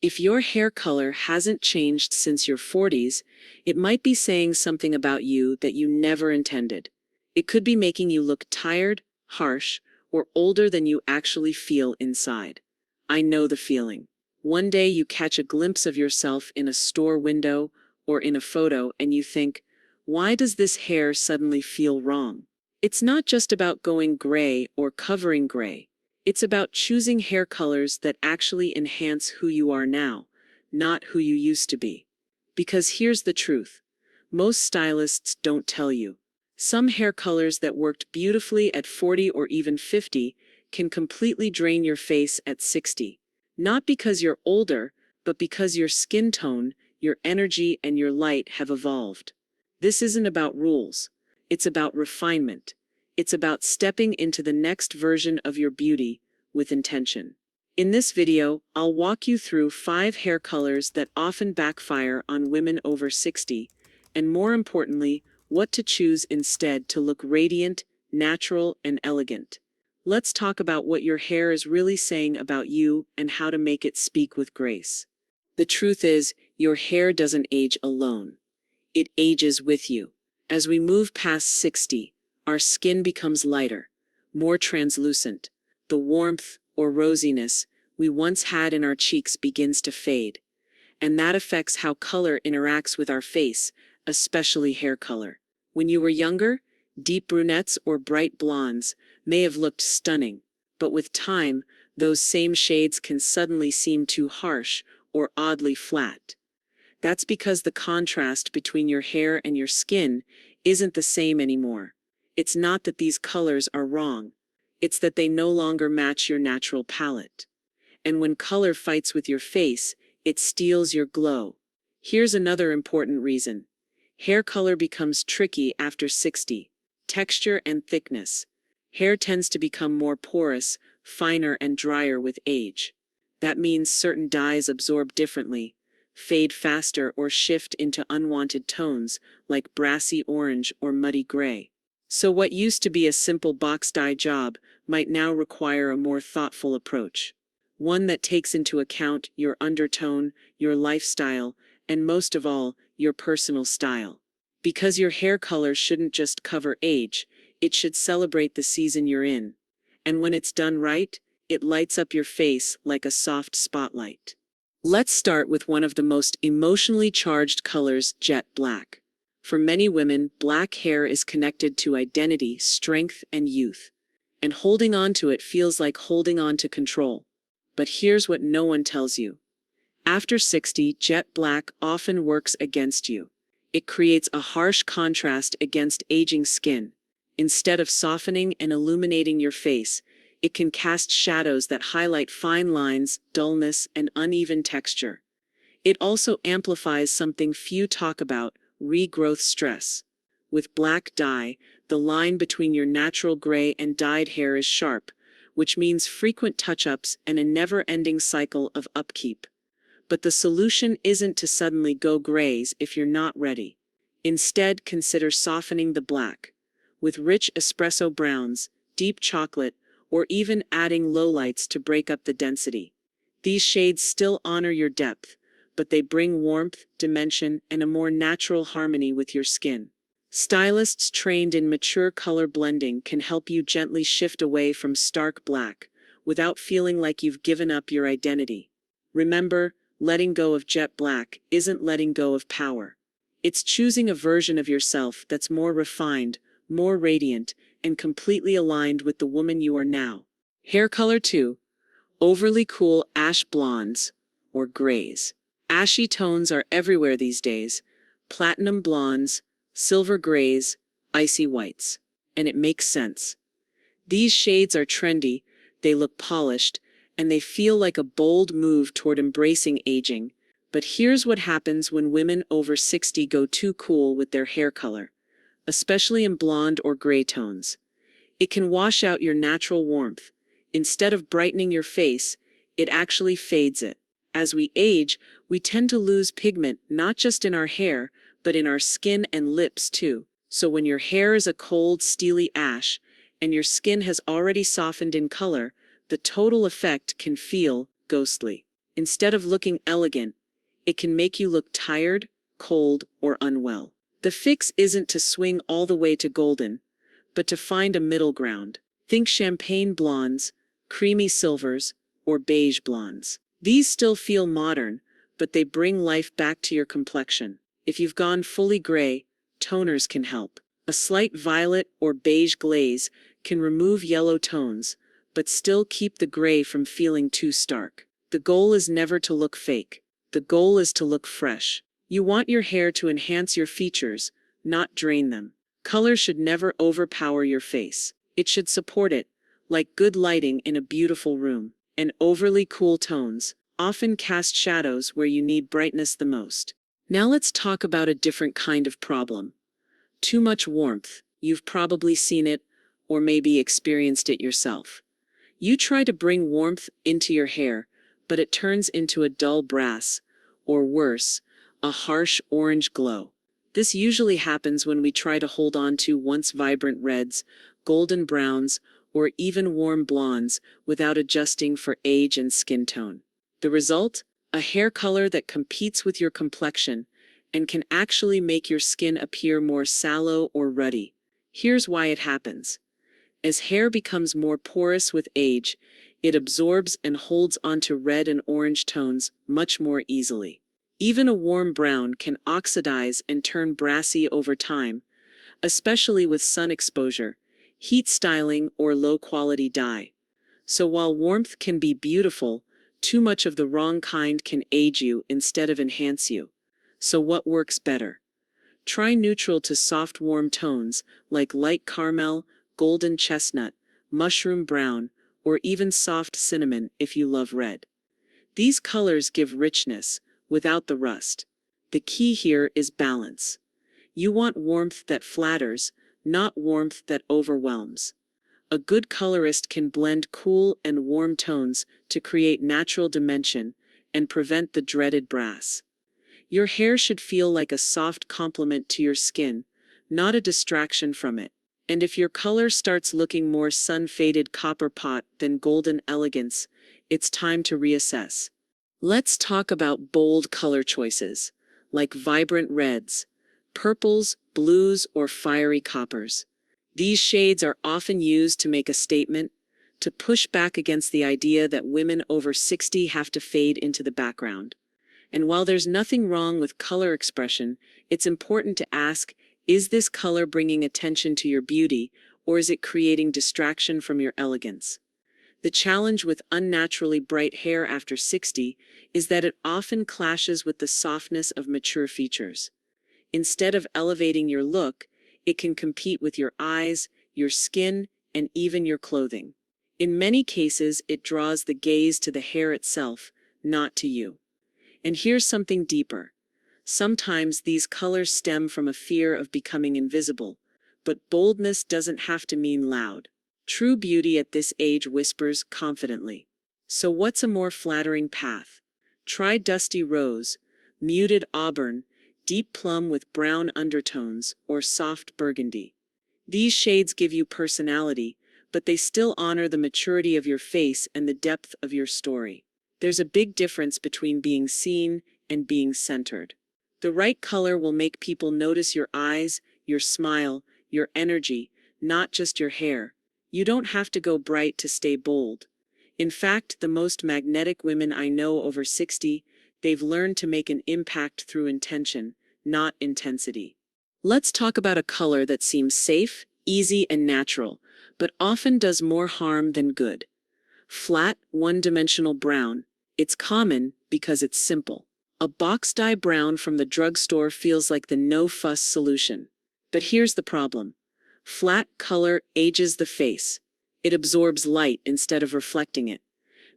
If your hair color hasn't changed since your 40s, it might be saying something about you that you never intended. It could be making you look tired, harsh, or older than you actually feel inside. I know the feeling. One day you catch a glimpse of yourself in a store window or in a photo and you think, why does this hair suddenly feel wrong? It's not just about going gray or covering gray. It's about choosing hair colors that actually enhance who you are now, not who you used to be. Because here's the truth. Most stylists don't tell you. Some hair colors that worked beautifully at 40 or even 50 can completely drain your face at 60. Not because you're older, but because your skin tone, your energy, and your light have evolved. This isn't about rules. It's about refinement. It's about stepping into the next version of your beauty with intention. In this video, I'll walk you through 5 hair colors that often backfire on women over 60, and more importantly, what to choose instead to look radiant, natural, and elegant. Let's talk about what your hair is really saying about you and how to make it speak with grace. The truth is, your hair doesn't age alone. It ages with you. As we move past 60, our skin becomes lighter, more translucent. The warmth or rosiness we once had in our cheeks begins to fade, and that affects how color interacts with our face, especially hair color. When you were younger, deep brunettes or bright blondes may have looked stunning, but with time, those same shades can suddenly seem too harsh or oddly flat. That's because the contrast between your hair and your skin isn't the same anymore. It's not that these colors are wrong. It's that they no longer match your natural palette. And when color fights with your face, it steals your glow. Here's another important reason. Hair color becomes tricky after 60. Texture and thickness. Hair tends to become more porous, finer, and drier with age. That means certain dyes absorb differently, fade faster, or shift into unwanted tones like brassy orange or muddy gray. So what used to be a simple box dye job might now require a more thoughtful approach. One that takes into account your undertone, your lifestyle, and most of all, your personal style. Because your hair color shouldn't just cover age, it should celebrate the season you're in. And when it's done right, it lights up your face like a soft spotlight. Let's start with one of the most emotionally charged colors, jet black. For many women, black hair is connected to identity, strength, and youth. And holding on to it feels like holding on to control. But here's what no one tells you. After 60, jet black often works against you. It creates a harsh contrast against aging skin. Instead of softening and illuminating your face, it can cast shadows that highlight fine lines, dullness, and uneven texture. It also amplifies something few talk about, regrowth stress. With black dye, the line between your natural gray and dyed hair is sharp, which means frequent touch-ups and a never-ending cycle of upkeep. But the solution isn't to suddenly go grays if you're not ready. Instead, consider softening the black. With rich espresso browns, deep chocolate, or even adding lowlights to break up the density. These shades still honor your depth, but they bring warmth, dimension, and a more natural harmony with your skin. Stylists trained in mature color blending can help you gently shift away from stark black, without feeling like you've given up your identity. Remember, letting go of jet black isn't letting go of power. It's choosing a version of yourself that's more refined, more radiant, and completely aligned with the woman you are now. Hair color 2. Overly cool ash blondes, or grays. Ashy tones are everywhere these days. Platinum blondes, silver grays, icy whites. And it makes sense. These shades are trendy, they look polished, and they feel like a bold move toward embracing aging. But here's what happens when women over 60 go too cool with their hair color, especially in blonde or gray tones. It can wash out your natural warmth. Instead of brightening your face, it actually fades it. As we age, we tend to lose pigment not just in our hair, but in our skin and lips too. So when your hair is a cold, steely ash, and your skin has already softened in color, the total effect can feel ghostly. Instead of looking elegant, it can make you look tired, cold, or unwell. The fix isn't to swing all the way to golden, but to find a middle ground. Think champagne blondes, creamy silvers, or beige blondes. These still feel modern, but they bring life back to your complexion. If you've gone fully gray, toners can help. A slight violet or beige glaze can remove yellow tones, but still keep the gray from feeling too stark. The goal is never to look fake. The goal is to look fresh. You want your hair to enhance your features, not drain them. Color should never overpower your face. It should support it, like good lighting in a beautiful room. And overly cool tones often cast shadows where you need brightness the most. Now let's talk about a different kind of problem. Too much warmth. You've probably seen it, or maybe experienced it yourself. You try to bring warmth into your hair, but it turns into a dull brass, or worse, a harsh orange glow. This usually happens when we try to hold on to once vibrant reds, golden browns, or even warm blondes without adjusting for age and skin tone. The result? A hair color that competes with your complexion and can actually make your skin appear more sallow or ruddy. Here's why it happens. As hair becomes more porous with age, it absorbs and holds onto red and orange tones much more easily. Even a warm brown can oxidize and turn brassy over time, especially with sun exposure, heat styling, or low-quality dye. So while warmth can be beautiful, too much of the wrong kind can age you instead of enhance you. So what works better? Try neutral to soft warm tones like light caramel, golden chestnut, mushroom brown, or even soft cinnamon if you love red. These colors give richness without the rust. The key here is balance. You want warmth that flatters, not warmth that overwhelms. A good colorist can blend cool and warm tones to create natural dimension and prevent the dreaded brass. Your hair should feel like a soft complement to your skin, not a distraction from it. And if your color starts looking more sun-faded copper pot than golden elegance, it's time to reassess. Let's talk about bold color choices, like vibrant reds, purples, blues, or fiery coppers. These shades are often used to make a statement, to push back against the idea that women over 60 have to fade into the background. And while there's nothing wrong with color expression, it's important to ask, is this color bringing attention to your beauty, or is it creating distraction from your elegance? The challenge with unnaturally bright hair after 60 is that it often clashes with the softness of mature features. Instead of elevating your look, it can compete with your eyes, your skin, and even your clothing. In many cases, it draws the gaze to the hair itself, not to you. And here's something deeper. Sometimes these colors stem from a fear of becoming invisible, but boldness doesn't have to mean loud. True beauty at this age whispers confidently. So what's a more flattering path? Try dusty rose, muted auburn, deep plum with brown undertones, or soft burgundy. These shades give you personality, but they still honor the maturity of your face and the depth of your story. There's a big difference between being seen and being centered. The right color will make people notice your eyes, your smile, your energy, not just your hair. You don't have to go bright to stay bold. In fact, the most magnetic women I know over 60, they've learned to make an impact through intention, not intensity. Let's talk about a color that seems safe, easy, and natural, but often does more harm than good. Flat, one-dimensional brown. It's common because it's simple. A box dye brown from the drugstore feels like the no-fuss solution. But here's the problem. Flat color ages the face. It absorbs light instead of reflecting it,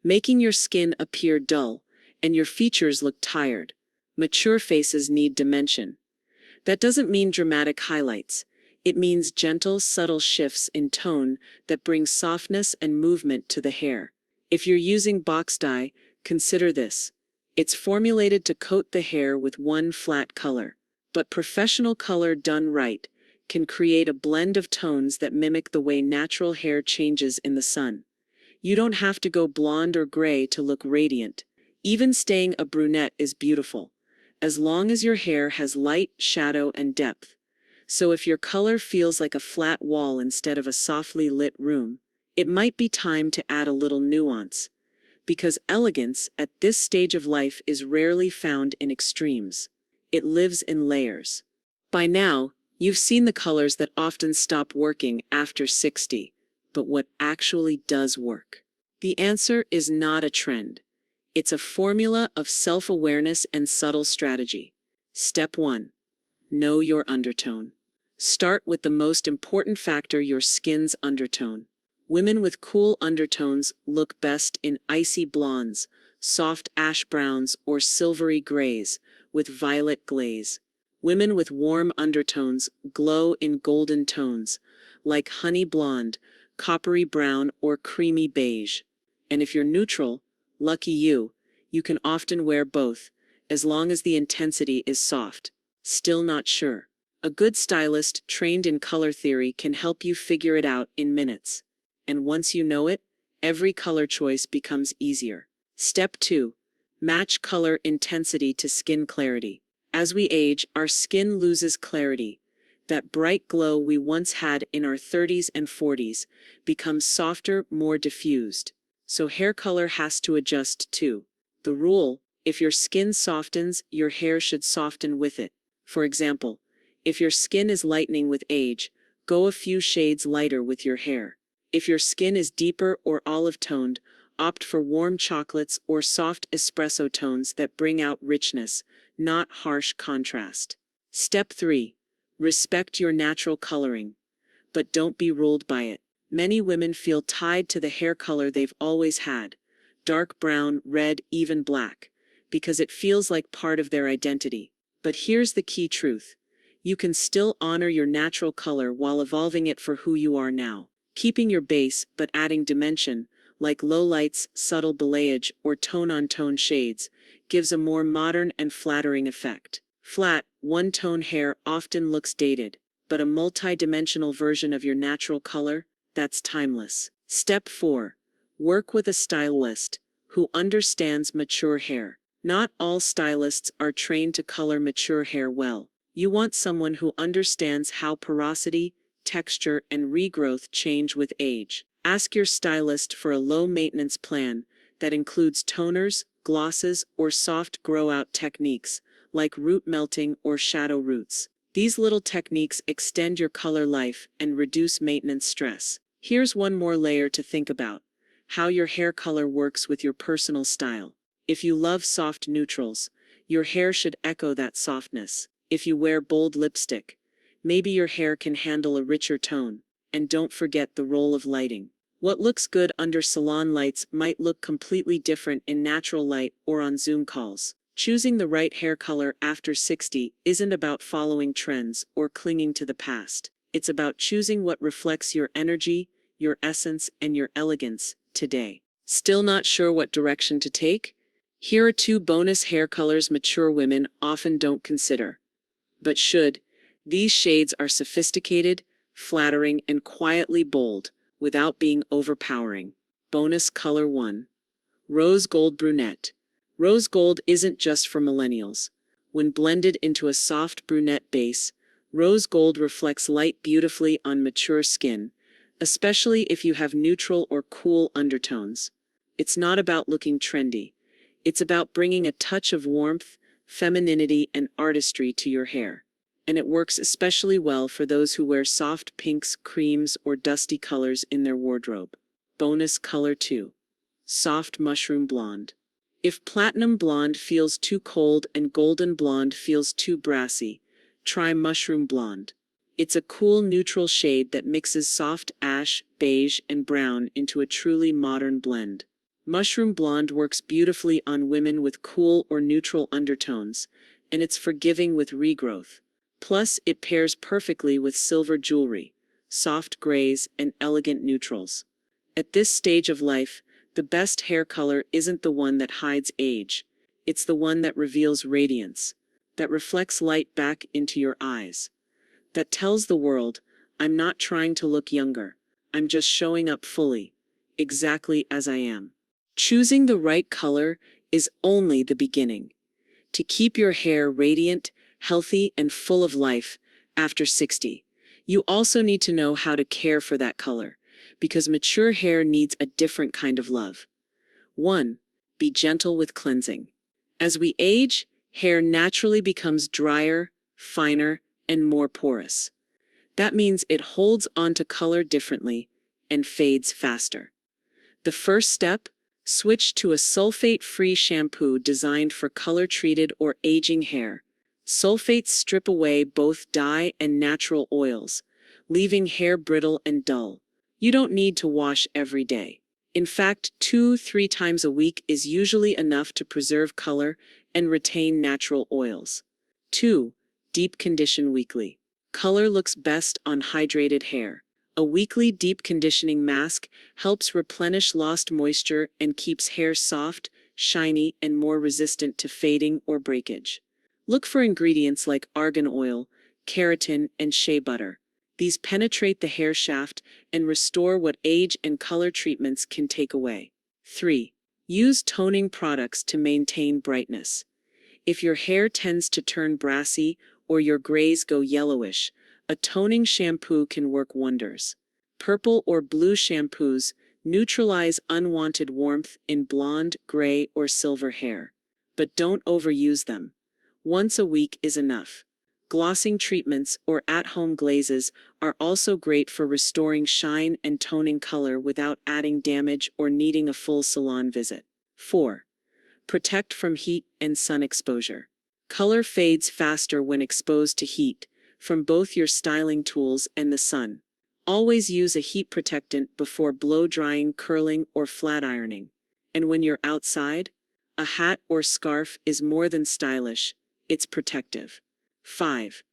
making your skin appear dull, and your features look tired. Mature faces need dimension. That doesn't mean dramatic highlights. It means gentle, subtle shifts in tone that bring softness and movement to the hair. If you're using box dye, consider this. It's formulated to coat the hair with one flat color. But professional color done right can create a blend of tones that mimic the way natural hair changes in the sun. You don't have to go blonde or gray to look radiant. Even staying a brunette is beautiful, as long as your hair has light, shadow, and depth. So if your color feels like a flat wall instead of a softly lit room, it might be time to add a little nuance, because elegance at this stage of life is rarely found in extremes. It lives in layers. By now, you've seen the colors that often stop working after 60, but what actually does work? The answer is not a trend. It's a formula of self-awareness and subtle strategy. Step 1. Know your undertone. Start with the most important factor, your skin's undertone. Women with cool undertones look best in icy blondes, soft ash browns, or silvery grays with violet glaze. Women with warm undertones glow in golden tones, like honey blonde, coppery brown, or creamy beige. And if you're neutral, lucky you, you can often wear both, as long as the intensity is soft. Still not sure? A good stylist trained in color theory can help you figure it out in minutes. And once you know it, every color choice becomes easier. Step 2. Match color intensity to skin clarity. As we age, our skin loses clarity. That bright glow we once had in our 30s and 40s becomes softer, more diffused. So hair color has to adjust too. The rule: if your skin softens, your hair should soften with it. For example, if your skin is lightening with age, go a few shades lighter with your hair. If your skin is deeper or olive-toned, opt for warm chocolates or soft espresso tones that bring out richness, not harsh contrast. Step 3. Respect your natural coloring, but don't be ruled by it. Many women feel tied to the hair color they've always had, dark brown, red, even black, because it feels like part of their identity. But here's the key truth: you can still honor your natural color while evolving it for who you are now. Keeping your base but adding dimension, like lowlights, subtle balayage, or tone-on-tone shades, gives a more modern and flattering effect. Flat, one-tone hair often looks dated, but a multi-dimensional version of your natural color, that's timeless. Step 4. Work with a stylist who understands mature hair. Not all stylists are trained to color mature hair well. You want someone who understands how porosity, texture, and regrowth change with age. Ask your stylist for a low-maintenance plan that includes toners, glosses, or soft grow-out techniques, like root melting or shadow roots. These little techniques extend your color life and reduce maintenance stress. Here's one more layer to think about: how your hair color works with your personal style. If you love soft neutrals, your hair should echo that softness. If you wear bold lipstick, maybe your hair can handle a richer tone. And don't forget the role of lighting. What looks good under salon lights might look completely different in natural light or on Zoom calls. Choosing the right hair color after 60 isn't about following trends or clinging to the past. It's about choosing what reflects your energy, your essence, and your elegance today. Still not sure what direction to take? Here are 2 bonus hair colors mature women often don't consider, but should. These shades are sophisticated, flattering, and quietly bold, without being overpowering. Bonus color 1. Rose Gold Brunette. Rose gold isn't just for millennials. When blended into a soft brunette base, rose gold reflects light beautifully on mature skin, especially if you have neutral or cool undertones. It's not about looking trendy. It's about bringing a touch of warmth, femininity, and artistry to your hair. And it works especially well for those who wear soft pinks, creams, or dusty colors in their wardrobe. Bonus color 2. Soft Mushroom Blonde. If platinum blonde feels too cold and golden blonde feels too brassy, try Mushroom Blonde. It's a cool neutral shade that mixes soft ash, beige, and brown into a truly modern blend. Mushroom Blonde works beautifully on women with cool or neutral undertones, and it's forgiving with regrowth. Plus, it pairs perfectly with silver jewelry, soft grays, and elegant neutrals. At this stage of life, the best hair color isn't the one that hides age. It's the one that reveals radiance, that reflects light back into your eyes, that tells the world, I'm not trying to look younger, I'm just showing up fully, exactly as I am. Choosing the right color is only the beginning. To keep your hair radiant, healthy, and full of life after 60, you also need to know how to care for that color, because mature hair needs a different kind of love. 1. Be gentle with cleansing. As we age, hair naturally becomes drier, finer, and more porous. That means it holds onto color differently and fades faster. The first step: switch to a sulfate-free shampoo designed for color-treated or aging hair. Sulfates strip away both dye and natural oils, leaving hair brittle and dull. You don't need to wash every day. In fact, 2-3 times a week is usually enough to preserve color and retain natural oils. 2. Deep condition weekly. Color looks best on hydrated hair. A weekly deep conditioning mask helps replenish lost moisture and keeps hair soft, shiny, and more resistant to fading or breakage. Look for ingredients like argan oil, keratin, and shea butter. These penetrate the hair shaft and restore what age and color treatments can take away. 3. Use toning products to maintain brightness. If your hair tends to turn brassy or your grays go yellowish, a toning shampoo can work wonders. Purple or blue shampoos neutralize unwanted warmth in blonde, gray, or silver hair. But don't overuse them. Once a week is enough. Glossing treatments or at-home glazes are also great for restoring shine and toning color without adding damage or needing a full salon visit. 4. Protect from heat and sun exposure. Color fades faster when exposed to heat, from both your styling tools and the sun. Always use a heat protectant before blow-drying, curling, or flat ironing. And when you're outside, a hat or scarf is more than stylish, it's protective. 5.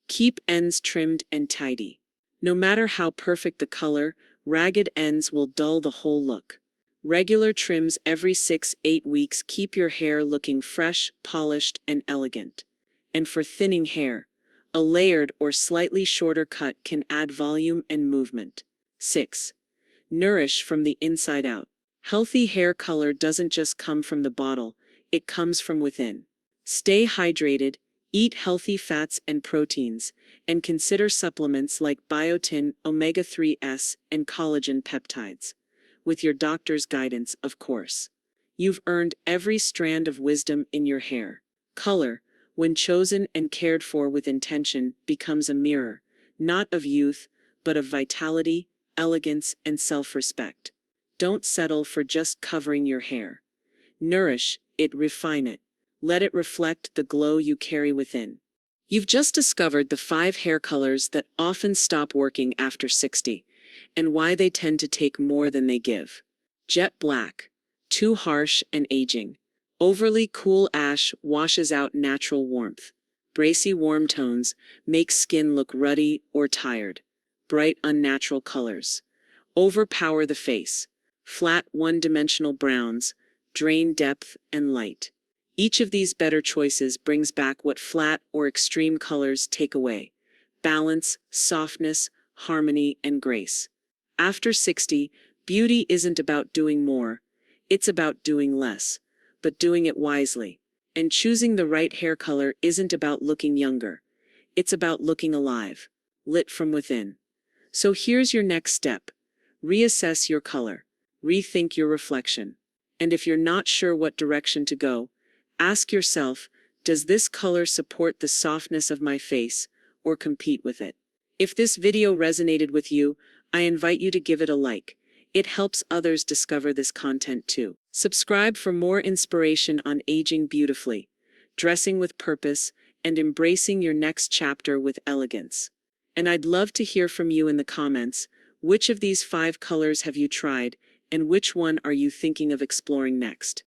Keep ends trimmed and tidy. No matter how perfect the color, ragged ends will dull the whole look. Regular trims every 6-8 weeks keep your hair looking fresh, polished, and elegant. And for thinning hair, a layered or slightly shorter cut can add volume and movement. 6. Nourish from the inside out. Healthy hair color doesn't just come from the bottle, it comes from within. Stay hydrated, eat healthy fats and proteins, and consider supplements like biotin, omega-3s, and collagen peptides. With your doctor's guidance, of course. You've earned every strand of wisdom in your hair. Color, when chosen and cared for with intention, becomes a mirror, not of youth, but of vitality, elegance, and self-respect. Don't settle for just covering your hair. Nourish it, refine it. Let it reflect the glow you carry within. You've just discovered the 5 hair colors that often stop working after 60, and why they tend to take more than they give. Jet black, too harsh and aging. Overly cool ash washes out natural warmth. Bracy warm tones make skin look ruddy or tired. Bright unnatural colors overpower the face. Flat one-dimensional browns drain depth and light. Each of these better choices brings back what flat or extreme colors take away: balance, softness, harmony, and grace. After 60, beauty isn't about doing more, it's about doing less, but doing it wisely. And choosing the right hair color isn't about looking younger, it's about looking alive, lit from within. So here's your next step. Reassess your color, rethink your reflection. And if you're not sure what direction to go, ask yourself, does this color support the softness of my face or compete with it? If this video resonated with you, I invite you to give it a like. It helps others discover this content too. Subscribe for more inspiration on aging beautifully, dressing with purpose, and embracing your next chapter with elegance. And I'd love to hear from you in the comments. Which of these 5 colors have you tried, and which one are you thinking of exploring next?